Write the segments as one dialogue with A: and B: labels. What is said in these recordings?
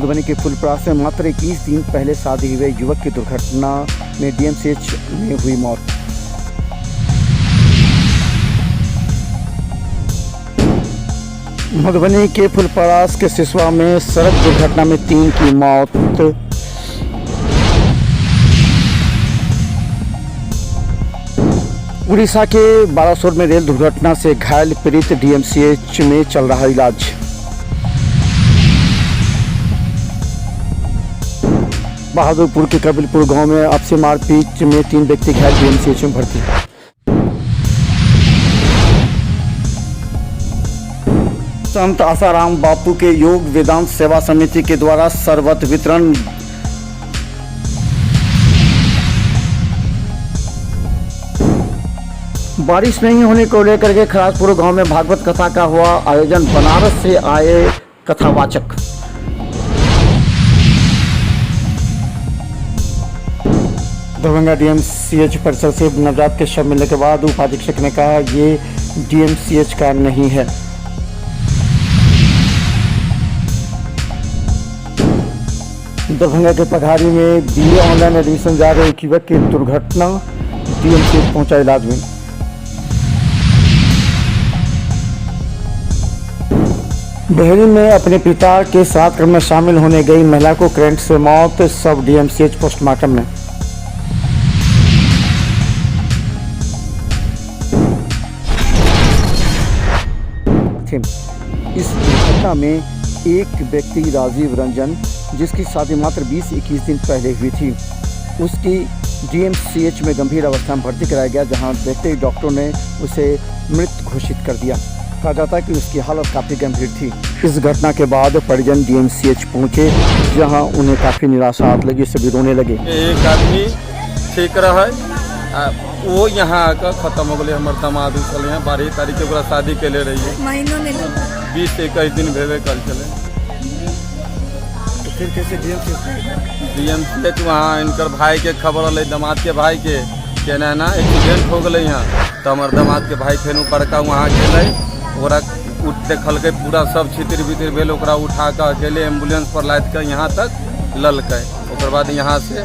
A: मधुबनी के फुलपरास में मात्र 21 दिन पहले शादी हुए युवक की दुर्घटना में डीएमसीएच में हुई मौत। मधुबनी के फुलपरास के सिसवा में सड़क दुर्घटना में 3 की मौत। उड़ीसा के बालासोर में रेल दुर्घटना से घायल पीड़ित डीएमसीएच में चल रहा इलाज। बहादुरपुर के कबीलपुर गांव में आपसी मारपीट में 3 व्यक्ति घायल, डीएमसीएच में भर्ती। संत आसाराम बापू के योग वेदांत सेवा समिति के द्वारा शरबत वितरण। बारिश नहीं होने को लेकर के खराजपुर गांव में भागवत कथा का हुआ आयोजन। बनारस से आए कथावाचक। दरभंगा डीएमसीएच परिसर से नवजात के शव मिलने के बाद उपाधीक्षक ने कहा ये डीएमसीएच का नहीं है। दरभंगा के पघारी में बीए ऑनलाइन एडमिशन जा रहे युवक की दुर्घटना, डीएमसीएच पहुंचा इलाज में। बहरी में अपने पिता के साथ क्रम में शामिल होने गई महिला को करंट से मौत, सब डीएमसीएच पोस्टमार्टम में। इस दुर्घटना में एक व्यक्ति राजीव रंजन, जिसकी शादी मात्र 20-21 दिन पहले हुई थी, उसकी डीएमसीएच में गंभीर अवस्था में भर्ती कराया गया, जहां देखते ही डॉक्टरों ने उसे मृत घोषित कर दिया। कहा जाता है कि उसकी हालत काफ़ी गंभीर थी। इस घटना के बाद परिजन डीएमसीएच पहुंचे, जहां उन्हें काफ़ी निराशा हाथ लगी, सभी रोने लगे।
B: एक आदमी ठीक रहा, वो यहाँ आकर खत्म हो गए। हमारे दामाद चले हैं 12 तारीख के शादी के ले रही है,
C: महीनों में
B: 20-21 दिन भेवे कल चले।
A: तो फिर कैसे
B: डीएमसीएच वहाँ इनकर भाई के खबर रही, दामाद के भाई के कहना है ना एक्सीडेंट हो गए यहाँ, तो हमारे दामाद के भाई फेन ऊपर वहाँ गेल, ओकरा देखल के पूरा सब छितिर बितिर भेल, ओकरा उठा कर अकेले एम्बुलेंस पर लाद कर यहाँ तक ललकै। ओकर बाद यहाँ से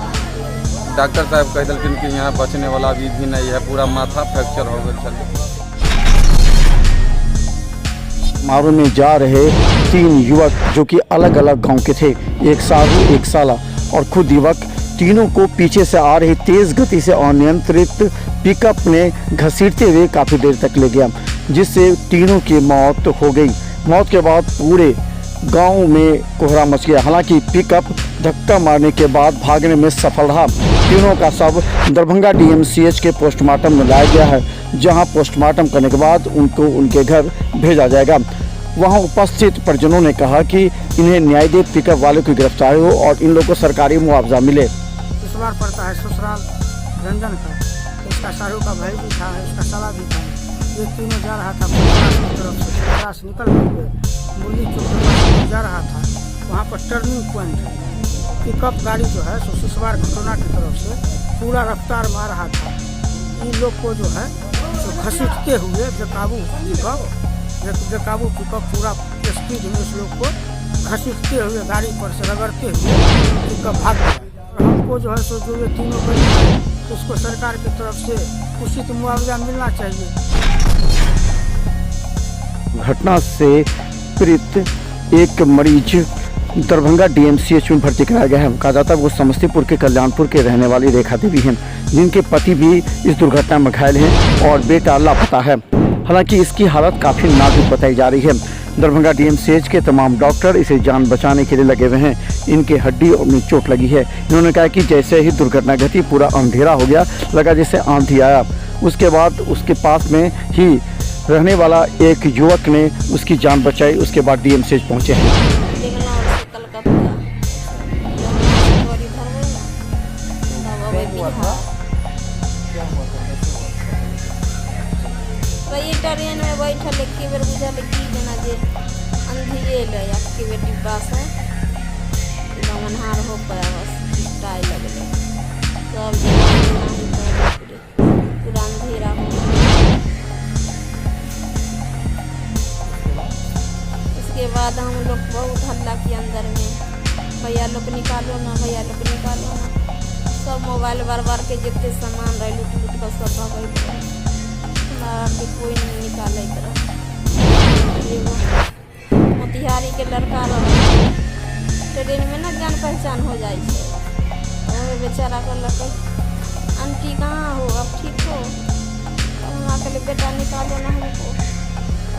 B: डॉक्टर साहब कह दिलखिन कि यहाँ बचने वाला भी नहीं है, पूरा माथा फ्रैक्चर हो गया चले।
A: मारू में जा रहे 3 युवक जो कि अलग अलग गांव के थे, एक साधु एक साला और खुद युवक, तीनों को पीछे से आ रही तेज गति से अनियंत्रित पिकअप ने घसीटते हुए काफ़ी देर तक ले गया, जिससे तीनों की मौत हो गई। मौत के बाद पूरे गांव में कोहरा मच गया। हालांकि पिकअप धक्का मारने के बाद भागने में सफल रहा। तीनों का शव दरभंगा डीएमसीएच के पोस्टमार्टम में लाया गया है, जहां पोस्टमार्टम करने के बाद उनको उनके घर भेजा जाएगा। वहां उपस्थित परिजनों ने कहा कि इन्हें न्याय दे, पिकअप वाले की गिरफ्तारी हो और इन लोगों को सरकारी मुआवजा मिले।
C: इस बार पड़ता है ससुराल रंजन का, इसका सारू का भाई भी था, इसका साला भी था। ये तीनों जा रहा था फुलपरास से निकल कर मुरली चौक जा रहा था। वहाँ पर टर्निंग पॉइंट है, पिकअप गाड़ी जो है सो सिसवार घटना की तरफ से पूरा रफ्तार मार रहा था। इन लोग को जो है तो घसीटते हुए बेकाबू पिकअप पूरा स्पीड में इस लोग को घसीटते हुए गाड़ी पर से रगड़ते हुए पिकअप भाग गया। हमको जो है सो जो ये तीनों गरीब उसको सरकार की तरफ से उचित मुआवजा मिलना चाहिए।
A: घटना से पीड़ित एक मरीज दरभंगा डीएमसीएच में भर्ती कराया गया है। कहा जाता है वो समस्तीपुर के कल्याणपुर के रहने वाली रेखा देवी हैं, जिनके पति भी इस दुर्घटना में घायल हैं और बेटा लापता है। हालांकि इसकी हालत काफ़ी नाजुक बताई जा रही है। दरभंगा डीएमसीएच के तमाम डॉक्टर इसे जान बचाने के लिए लगे हुए हैं। इनके हड्डी में चोट लगी है। इन्होंने कहा कि जैसे ही दुर्घटना घटी पूरा अंधेरा हो गया, लगा जैसे आंधी आया। उसके बाद उसके पास में ही रहने वाला एक युवक ने उसकी जान बचाई। उसके बाद डीएमसीएच पहुंचे हैं।
D: ट्रेन में बैठल एक बेर बुझल की जना जे अंधिए ले आपकी बेटी पास है एकदम अन्हार हो पाया, बस टाई लगले सब पूरा अंधेरा हो। उसके बाद हम लोग बहुत हल्ला किए अंदर में, भैया लोग निकालो ना, भैया लोग निकालो ना। सब मोबाइल बार बार के जितने सामान रहे लूट लूट कर सब भगैत रहे। हमारा के कोई नहीं निकाले तरह। एगो मोतिहारी के लड़का रहे ट्रेन में ना जान पहचान हो जाए छे। वो बेचारा कहलक आंटी कहाँ हो, अब ठीक हो? हमरा कहले बेटा निकालो ना हमको।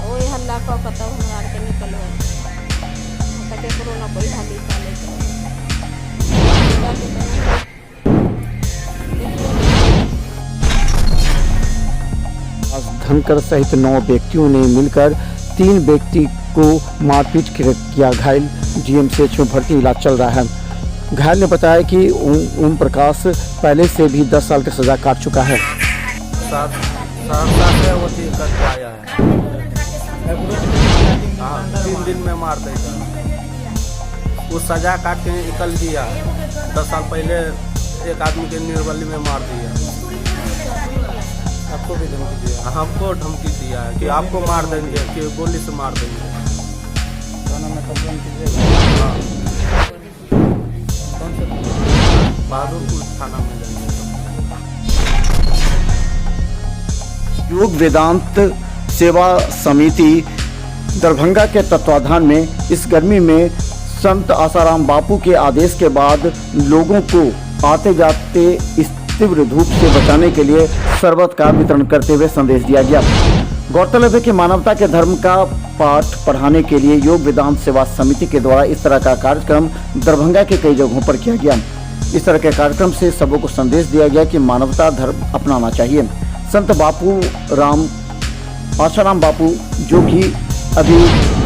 D: वही हल्ला कऽ कऽ तब हमरा आरके निकलबै तऽ केकरो ना कोई हाली निकाले
A: धनकर सहित 9 व्यक्तियों ने मिलकर 3 व्यक्ति को मारपीट किया घायल। जीएमसीएच में भर्ती इलाज चल रहा है। घायल ने बताया कि ओम प्रकाश पहले से भी 10 साल की सजा काट चुका है।
E: आया है 3 दिन में मार देगा। वो सजा काट के निकल दिया। 10 साल पहले एक आदमी के निर्बली में मार दिया। आपको भी धमकी दिया? हमको धमकी दिया है कि आपको मार देंगे, कि गोली से मार देंगे। थाना में कंप्लेंट कीजिएगा। कौन सा बहादुरपुर थाना में जाएंगे।
A: योग वेदांत सेवा समिति दरभंगा के तत्वाधान में इस गर्मी में संत आसाराम बापू के आदेश के बाद लोगों को आते जाते इस तीव्र धूप से बचाने के लिए शरबत का वितरण करते हुए संदेश दिया गया। गौरतलब है कि मानवता के धर्म का पाठ पढ़ाने के लिए योग वेदांत सेवा समिति के द्वारा इस तरह का कार्यक्रम दरभंगा के कई जगहों पर किया गया। इस तरह के कार्यक्रम से सबों को संदेश दिया गया कि मानवता धर्म अपनाना चाहिए। संत बापू आसाराम बापू जो कि अभी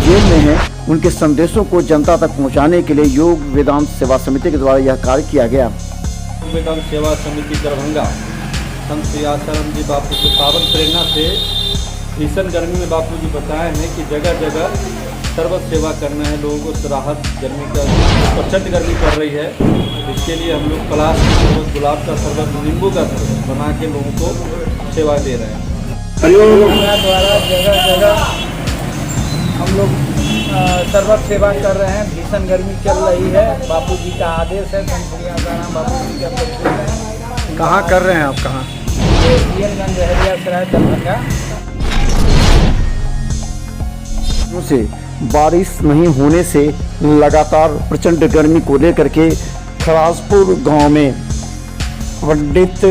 A: जेल में हैं, उनके संदेशों को जनता तक पहुंचाने के लिए योग वेदांत सेवा समिति के द्वारा यह कार्य किया गया।
B: वेदांत सेवा समिति दरभंगा संत श्री आसाराम जी बापू की पावन प्रेरणा से भीषण गर्मी में बापू जी बताए हैं कि जगह जगह शरबत सेवा करना है लोगों को। राहत गर्मी का प्रचंड गर्मी पड़ रही है, इसके लिए हम लोग पलाश का शरबत, गुलाब का शरबत, नींबू का शरबत बना के लोगों को सेवा दे रहे हैं।
F: द्वारा जगह जगह हम लोग शरबत सेवा कर रहे हैं। भीषण गर्मी चल रही है, बापू जी का आदेश है। संत श्री आसाराम बापू जी का प्रदेश।
A: कहाँ कर रहे हैं आप? कहाँ?
F: जीएनगंज हरियासराय दरभंगा
A: से बारिश नहीं होने से लगातार प्रचंड गर्मी को लेकर के खराजपुर गांव में पंडित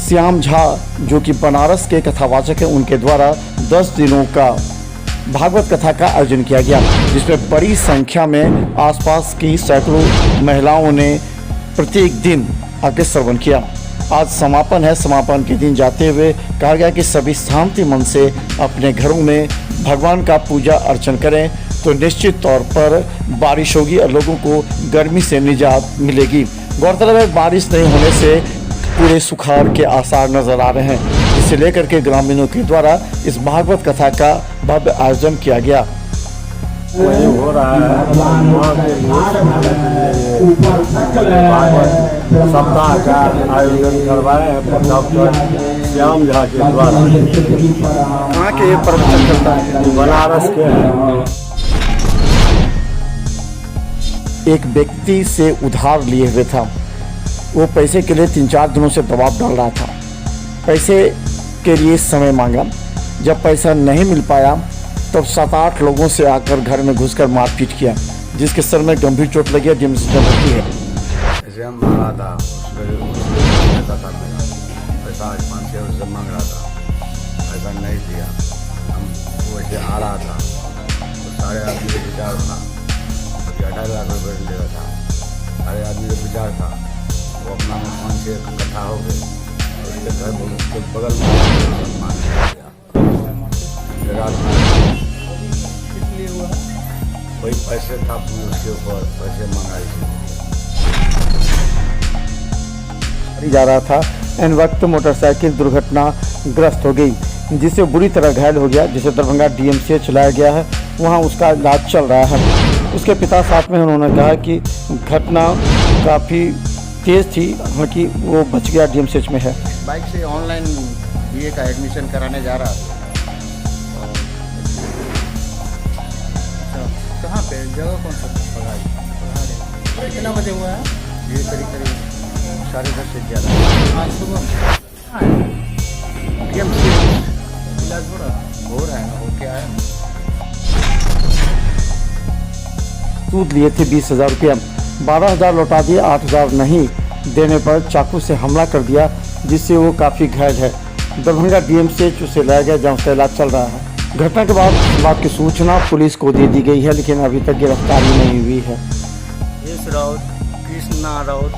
A: श्याम झा जो कि बनारस के कथावाचक हैं, उनके द्वारा 10 दिनों का भागवत कथा का आयोजन किया गया, जिसमें बड़ी संख्या में आसपास की सैकड़ों महिलाओं ने प्रत्येक दिन आके श्रवण किया। आज समापन है। समापन के दिन जाते हुए कहा गया कि सभी शांति मन से अपने घरों में भगवान का पूजा अर्चन करें तो निश्चित तौर पर बारिश होगी और लोगों को गर्मी से निजात मिलेगी। गौरतलब है बारिश नहीं होने से पूरे सुखाड़ के आसार नजर आ रहे हैं, जिसे लेकर के ग्रामीणों के द्वारा इस भागवत कथा का भव्य आयोजन किया गया।
E: हो रहा है सप्ताह का आयोजन करवाए हैं डॉक्टर श्याम झा के द्वारा।
A: कहाँ के ये प्रवचन करता है?
E: बनारस के हैं।
A: एक व्यक्ति से उधार लिए हुए था। वो पैसे के लिए 3-4 दिनों से दबाव डाल रहा था। पैसे के लिए समय मांगा। जब पैसा नहीं मिल पाया तब 7-8 लोगों से आकर घर में घुसकर मारपीट किया, जिसके सर में गंभीर चोट लगी है। जीएमसीएच में भर्ती है।
E: ऐसे हम मांगा था, पैसा 5-6 उससे मांग रहा था, पैसा नहीं दिया। हम वैसे आ रहा था तो सारे आदमी का विचार था, 18 लाख रुपये ले रहा था। सारे आदमी का विचार था, वो अपना में 5-6 इकट्ठा हो गए। उसके घर बगल में मान लिया। कोई पैसे था उसके ऊपर पैसे मंगाई
A: जा रहा था। इन वक्त मोटरसाइकिल दुर्घटनाग्रस्त हो गई, जिससे बुरी तरह घायल हो गया, जिसे दरभंगा डीएमसीएच लाया गया है। वहां उसका इलाज चल रहा है। उसके पिता साथ में उन्होंने कहा कि घटना काफ़ी तेज़ थी, हालांकि वो बच गया, डीएमसीएच में है।
G: बाइक से ऑनलाइन बीए का एडमिशन कराने जा रहा था।
F: कहाँ पे जगह कौन सा? कितना बजे हुआ है?
G: ये करीब 10:30 से ज़्यादा।
F: आज सुबह हाँ
G: DMC
F: इलाज हो रहा है।
G: हो रहा है ना, हो क्या है।
A: सूद लिए थे 20,000 रुपया, 12,000 लौटा दिए, 8,000 नहीं देने पर चाकू से हमला कर दिया, जिससे वो काफ़ी घायल है। दरभंगा DMCH उसे लाया गया, जहाँ उसका इलाज चल रहा है। घटना के बाद इस बात की सूचना पुलिस को दे दी गई है, लेकिन अभी तक गिरफ्तारी नहीं हुई है।
H: यश राउत, कृष्णा राउत,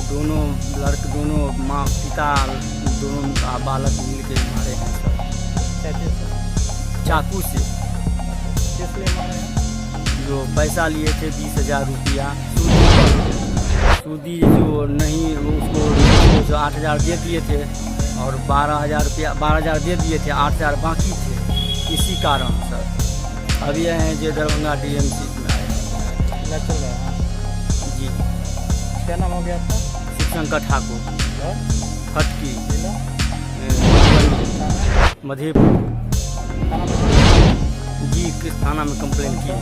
H: दोनों माँ पिता दोनों बालक मिल के मारे हैं सब
F: कैसे से?
H: चाकू से।
F: किस लिए मारे हैं?
H: जो पैसा लिए थे 20,000 रुपया सूदी जो नहीं उसको जो 8,000 दे दिए थे और 12,000 दे दिए थे, 8,000 बाकी थे। इसी कारण सर अभी आए हैं जो दरभंगा DMC में आए हैं।
F: इलाज चल रहा है
H: जी।
F: क्या नाम हो गया आपका?
H: शिवशंकर ठाकुर,
F: और
H: खटकी,
F: जिला?
H: मधुबनी, मधेपुर
F: थाना में?
H: जी। किस थाना में कंप्लेन की?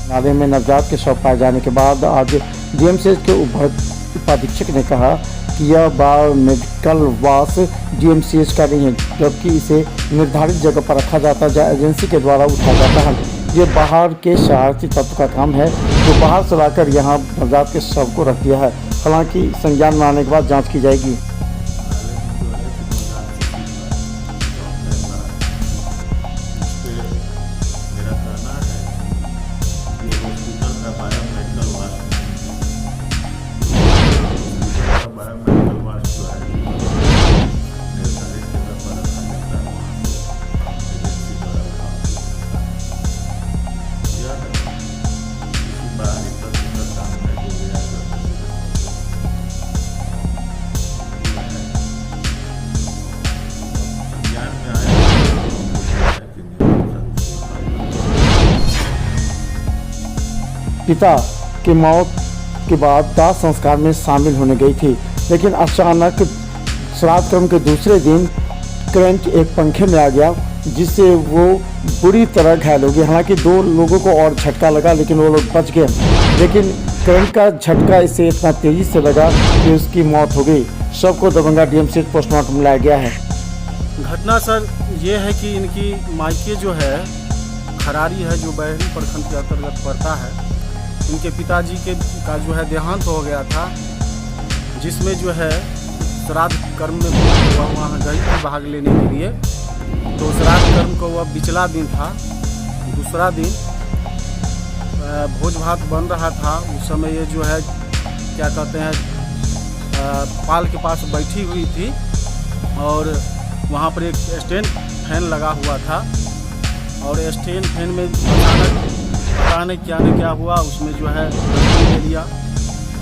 A: नाले में नवजात के शव पाए जाने के बाद आज DMCH के उपाधीक्षक ने कहा कि यह बाल मेडिकल वास DMCH का नहीं है, जबकि इसे निर्धारित जगह पर रखा जाता है जहाँ एजेंसी के द्वारा उठाया जाता है। ये बाहर के शरारती तत्व का काम है, जो बाहर से लाकर यहाँ नवजात के शव को रख दिया है। हालांकि संज्ञान में आने के बाद जाँच की जाएगी। पिता की मौत के बाद दाह संस्कार में शामिल होने गई थी, लेकिन अचानक श्राद्ध कर्म के दूसरे दिन करंट एक पंखे में आ गया, जिससे वो बुरी तरह घायल हो गई। हालांकि 2 लोगों को और झटका लगा, लेकिन वो लोग बच गए। लेकिन करंट का झटका इससे इतना तेज़ी से लगा कि उसकी मौत हो गई। शव को दरभंगा DMCH पोस्टमार्टम लाया गया है।
I: घटना सर ये है कि इनकी मायके जो है खरारी है, जो बहरी प्रखंड के अंतर्गत पड़ता है। इनके पिताजी का जो है देहांत हो गया था, जिसमें जो है श्राद्ध कर्म में वहाँ गई थी भाग लेने के लिए। तो श्राद्ध कर्म को वह पिछला दिन था, दूसरा दिन भोज भात बन रहा था। उस समय ये जो है क्या कहते हैं पाल के पास बैठी हुई थी और वहाँ पर एक स्टैंड फैन लगा हुआ था और स्टैंड फैन में अचानक पता नहीं क्या हुआ, उसमें जो है ले लिया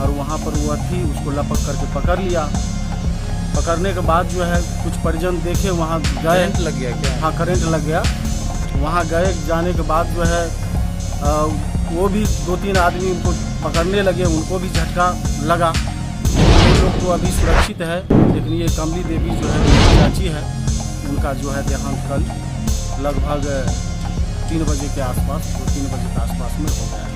I: और वहाँ पर वो थी, उसको लपक करके पकड़ लिया। पकड़ने के बाद जो है कुछ परिजन देखे, वहाँ गए।
F: करंट लग गया क्या?
I: हाँ, करंट लग गया। वहाँ गए, जाने के बाद जो है वो भी 2-3 आदमी उनको पकड़ने लगे, उनको भी झटका लगा। वो लोग तो अभी सुरक्षित है, लेकिन ये कमली देवी जो है चाची है, उनका जो है देहांत कल लगभग 3 बजे के आसपास, 2-3 बजे के आसपास में हो गया है।